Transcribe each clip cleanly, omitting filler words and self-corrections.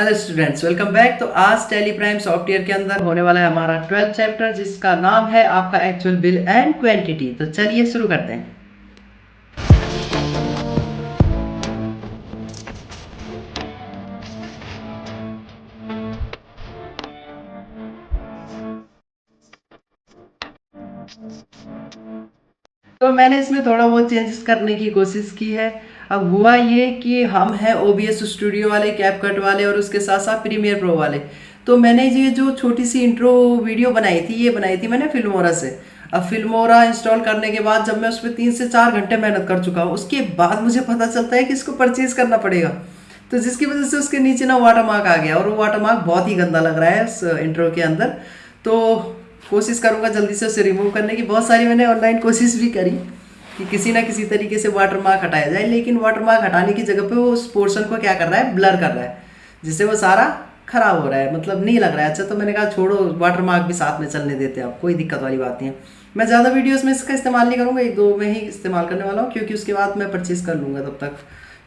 Hello students, welcome back. तो आज tally prime software के अंदर होने वाला है हमारा 12th चैप्टर, जिसका नाम है आपका एक्चुअल बिल एंड क्वांटिटी। तो चलिए शुरू करते हैं। तो मैंने इसमें थोड़ा बहुत चेंजेस करने की कोशिश की है। अब हुआ ये कि हम हैं OBS स्टूडियो वाले, कैपकट वाले और उसके साथ साथ प्रीमियर प्रो वाले। तो मैंने ये जो छोटी सी इंट्रो वीडियो बनाई थी, ये बनाई थी मैंने फिल्मोरा से। अब फिल्मोरा इंस्टॉल करने के बाद जब मैं उस पर 3 से 4 घंटे मेहनत कर चुका हूँ, उसके बाद मुझे पता चलता है कि इसको परचेज करना पड़ेगा। तो जिसकी वजह से उसके नीचे ना वाटरमार्क आ गया, और वो वाटरमार्क बहुत ही गंदा लग रहा है उस इंट्रो के अंदर। तो कोशिश करूंगा जल्दी से उसे रिमूव करने की। बहुत सारी मैंने ऑनलाइन कोशिश भी करी कि किसी ना किसी तरीके से वाटरमार्क हटाया जाए, लेकिन वाटरमार्क हटाने की जगह पे वो उस पोर्शन को क्या कर रहा है, ब्लर कर रहा है, जिससे वो सारा खराब हो रहा है, मतलब नहीं लग रहा है अच्छा। तो मैंने कहा छोड़ो, वाटरमार्क भी साथ में चलने देते हैं, आप कोई दिक्कत वाली बात नहीं है। मैं ज़्यादा वीडियोस में इसका इस्तेमाल नहीं करूँगा, 1-2 में ही इस्तेमाल करने वाला हूँ, क्योंकि उसके बाद मैं परचेज़ कर लूँगा। तब तक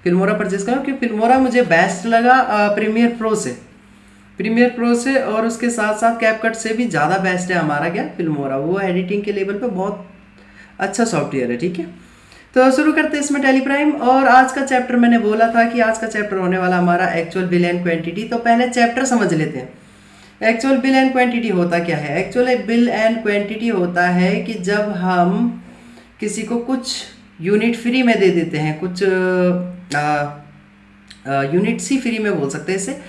फिल्मोरा परचेज़ करूँ, क्योंकि फिल्मोरा मुझे बेस्ट लगा प्रीमियर प्रो से और उसके साथ साथ कैपकट से भी ज़्यादा बेस्ट है हमारा क्या, फिल्मोरा। वो एडिटिंग के लेवल पे बहुत अच्छा सॉफ्टवेयर है। ठीक है, तो शुरू करते हैं इसमें टैली प्राइम। और आज का चैप्टर मैंने बोला था कि आज का चैप्टर होने वाला हमारा एक्चुअल बिल एंड क्वांटिटी। तो पहले चैप्टर समझ लेते हैं। एक्चुअल बिल एंड क्वांटिटी होता क्या है? एक्चुअल बिल एंड क्वांटिटी होता है कि जब हम किसी को कुछ यूनिट फ्री में दे देते हैं, कुछ यूनिट्स ही फ्री में बोल सकते हैं इसे,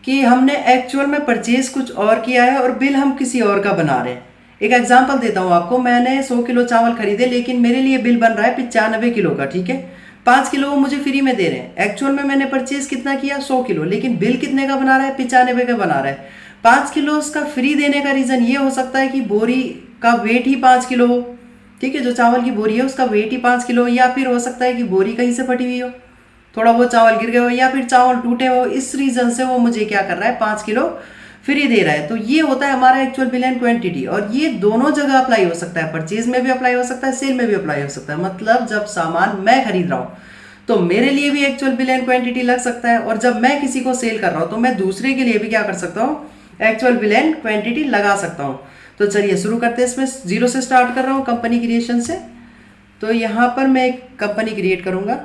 कि हमने एक्चुअल में परचेज कुछ और किया है और बिल हम किसी और का बना रहे हैं। एक एग्जांपल देता हूँ आपको। मैंने 100 किलो चावल खरीदे, लेकिन मेरे लिए बिल बन रहा है 95 किलो का। ठीक है, 5 किलो वो मुझे फ्री में दे रहे हैं। एक्चुअल में मैंने परचेज कितना किया, 100 किलो, लेकिन बिल कितने का बना रहा है, 95 का बना रहा है। 5 किलो उसका फ्री देने का रीज़न ये हो सकता है कि बोरी का वेट ही 5 किलो हो। ठीक है, जो चावल की बोरी है उसका वेट ही 5 किलो हो, या फिर हो सकता है कि बोरी कहीं से फटी हुई हो, थोड़ा बहुत चावल गिर गया हो, या फिर चावल टूटे हो। इस रीजन से वो मुझे क्या कर रहा है, 5 किलो फ्री दे रहा है। तो ये होता है हमारा एक्चुअल बिल एंड क्वांटिटी, और ये दोनों जगह अप्लाई हो सकता है। परचेज में भी अप्लाई हो सकता है, सेल में भी अप्लाई हो सकता है। मतलब जब सामान मैं खरीद रहा हूँ तो मेरे लिए भी एक्चुअल बिल एंड क्वांटिटी लग सकता है, और जब मैं किसी को सेल कर रहा हूँ तो मैं दूसरे के लिए भी क्या कर सकता हूँ, एक्चुअल बिल एंड क्वांटिटी लगा सकता हूँ। तो चलिए शुरू करते हैं। इसमें 0 से स्टार्ट कर रहा हूँ, कंपनी क्रिएशन से। तो यहाँ पर मैं एक कंपनी क्रिएट करूँगा,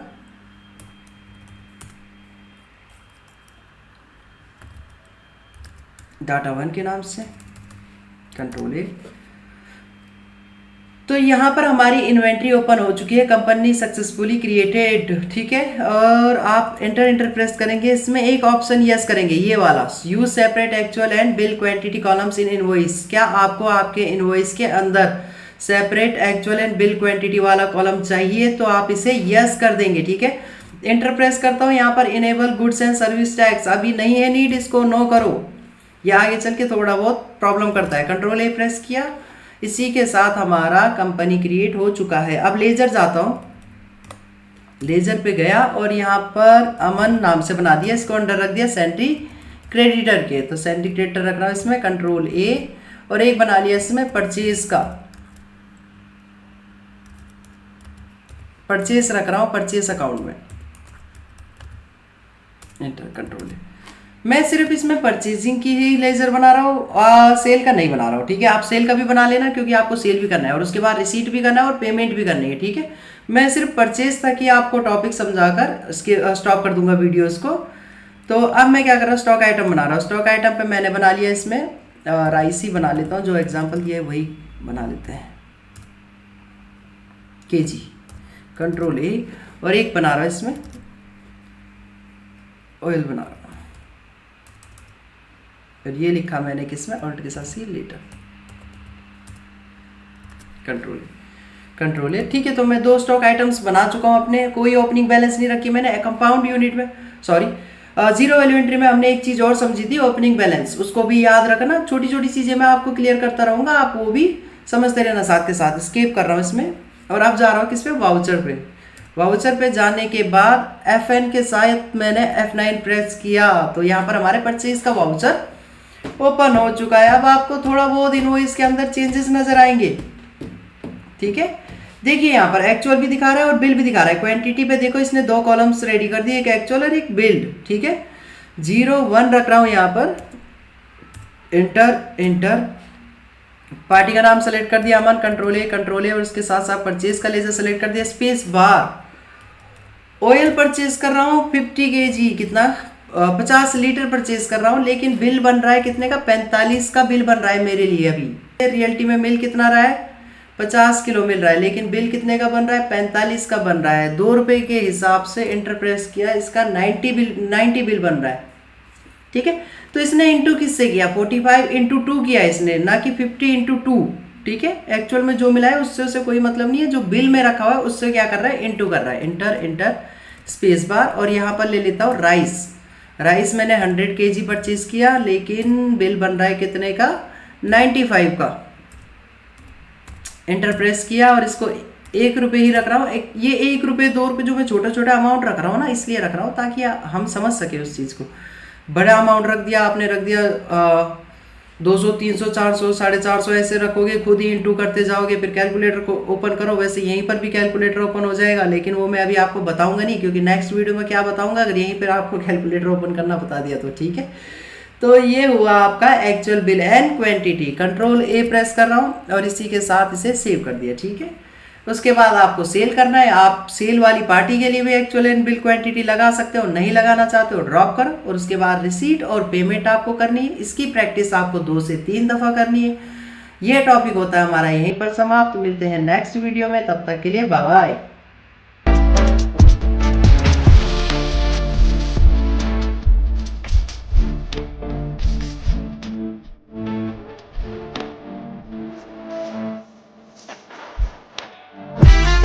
डाटा1 के नाम से, कंट्रोल A। तो यहाँ पर हमारी इन्वेंट्री ओपन हो चुकी है, कंपनी सक्सेसफुली क्रिएटेड। ठीक है, और आप एंटर प्रेस करेंगे। इसमें एक ऑप्शन यस करेंगे, ये वाला, use separate actual and bill quantity columns in invoice. क्या आपको आपके इनवॉइस के अंदर separate actual and bill quantity वाला कॉलम चाहिए? तो आप इसे यस कर देंगे। ठीक है, एंटर प्रेस करता हूँ। यहाँ पर enable goods and service tax अभी नहीं है नीड, इसको नो करो, या आगे चल के थोड़ा बहुत प्रॉब्लम करता है। कंट्रोल A प्रेस किया। इसी के साथ हमारा कंपनी क्रिएट हो चुका है। अब लेजर जाता हूँ, लेजर पे गया और यहाँ पर अमन नाम से बना दिया, इसको अंडर रख दिया सेंट्री क्रेडिटर के। तो सेंट्री क्रेडिटर रख रहा हूँ इसमें, कंट्रोल A, और एक बना लिया इसमें परचेज का, परचेज रख रहा हूँ परचेज अकाउंट में, एंटर, कंट्रोल A। मैं सिर्फ इसमें परचेजिंग की ही लेजर बना रहा हूँ, सेल का नहीं बना रहा हूँ। ठीक है, आप सेल का भी बना लेना, क्योंकि आपको सेल भी करना है और उसके बाद रिसीट भी करना है और पेमेंट भी करनी है। ठीक है, मैं सिर्फ परचेज तक ही आपको टॉपिक समझाकर इसके स्टॉप कर दूंगा वीडियोस को। तो अब मैं क्या कर रहा हूँ, स्टॉक आइटम बना रहा हूँ। स्टॉक आइटम पे मैंने बना लिया इसमें राइस ही बना लेता हूँ, जो एग्जाम्पल दिया है वही बना लेते हैं, KG, कंट्रोल A, और एक बना रहा हूँ इसमें ऑयल बना रहा हूँ। फिर ये लिखा मैंने किसमें, ऑल्ट के साथ सी, लेटर, कंट्रोल A। ठीक है, तो मैं 2 स्टॉक आइटम्स बना चुका हूँ अपने। कोई ओपनिंग बैलेंस नहीं रखी मैंने। कंपाउंड यूनिट में, सॉरी, जीरो वैल्यू एंट्री में हमने एक चीज़ और समझी थी, ओपनिंग बैलेंस। उसको भी याद रखना। छोटी छोटी चीज़ें मैं आपको क्लियर करता रहूँगा, आप वो भी समझते रहना साथ के साथ। स्केप कर रहा हूँ इसमें, और अब जा रहा हूँ किस पे, वाउचर पे। वाउचर पे जाने के बाद FN के साथ मैंने F9 प्रेस किया, तो यहाँ पर हमारे परचेज का वाउचर ओपन हो चुका है। अब आपको थोड़ा बहुत इनवॉइस के अंदर चेंजेस नजर आएंगे। ठीक है, देखिए यहाँ पर एक्चुअल भी दिखा रहा है और बिल भी दिखा रहा है। क्वांटिटी पे देखो, इसने 2 कॉलम्स रेडी कर दिए, एक एक्चुअल और एक बिल्ड। ठीक है, 01 रख रहा हूँ यहाँ पर, इंटर इंटर, पार्टी का नाम सेलेक्ट कर दिया अमन, कंट्रोल ए और उसके साथ साथ परचेज का लेजर सेलेक्ट कर दिया, स्पेस बार। ऑयल परचेज कर रहा हूँ 50 kg, कितना 50 लीटर परचेज कर रहा हूँ, लेकिन बिल बन रहा है कितने का, 45 का बिल बन रहा है मेरे लिए अभी। रियलिटी में मिल कितना रहा है, 50 किलो मिल रहा है, लेकिन बिल कितने का बन रहा है, 45 का बन रहा है। 2 रुपये के हिसाब से इंटरप्रेस किया, इसका 90 बिल बन रहा है। ठीक है, तो इसने इंटू किससे किया, 45 इंटू 2 किया इसने, ना कि 50 इंटू 2। ठीक है, एक्चुअल में जो मिला है उससे कोई मतलब नहीं है, जो बिल में रखा हुआ है उससे क्या कर रहा है, इंटू कर रहा है। इंटर इंटर स्पेस बार, और यहाँ पर ले लेता हूँ राइस मैंने 100 kg परचेज किया, लेकिन बिल बन रहा है कितने का, 95 का। इंटर प्रेस किया और इसको 1 रुपये ही रख रहा हूँ। ये 1 रुपये 2 रुपये जो मैं छोटा छोटा अमाउंट रख रहा हूँ ना, इसलिए रख रहा हूँ ताकि हम समझ सके उस चीज़ को। बड़ा अमाउंट रख दिया आपने, रख दिया 200 300 400 450 ऐसे रखोगे, खुद ही इंटू करते जाओगे, फिर कैलकुलेटर को ओपन करो। वैसे यहीं पर भी कैलकुलेटर ओपन हो जाएगा, लेकिन वो मैं अभी आपको बताऊंगा नहीं, क्योंकि नेक्स्ट वीडियो में क्या बताऊंगा, अगर यहीं पर आपको कैलकुलेटर ओपन करना बता दिया तो। ठीक है, तो ये हुआ आपका actual bill and quantity. Control A press कर रहा हूँ और इसी के साथ इसे सेव कर दिया। ठीक है, उसके बाद आपको सेल करना है। आप सेल वाली पार्टी के लिए भी एक्चुअल एंड बिल क्वांटिटी लगा सकते हो, नहीं लगाना चाहते हो ड्रॉप करो, और उसके बाद रिसीट और पेमेंट आपको करनी है। इसकी प्रैक्टिस आपको 2 से 3 दफ़ा करनी है। ये टॉपिक होता है हमारा यहीं पर समाप्त। मिलते हैं नेक्स्ट वीडियो में, तब तक के लिए बाय बाय।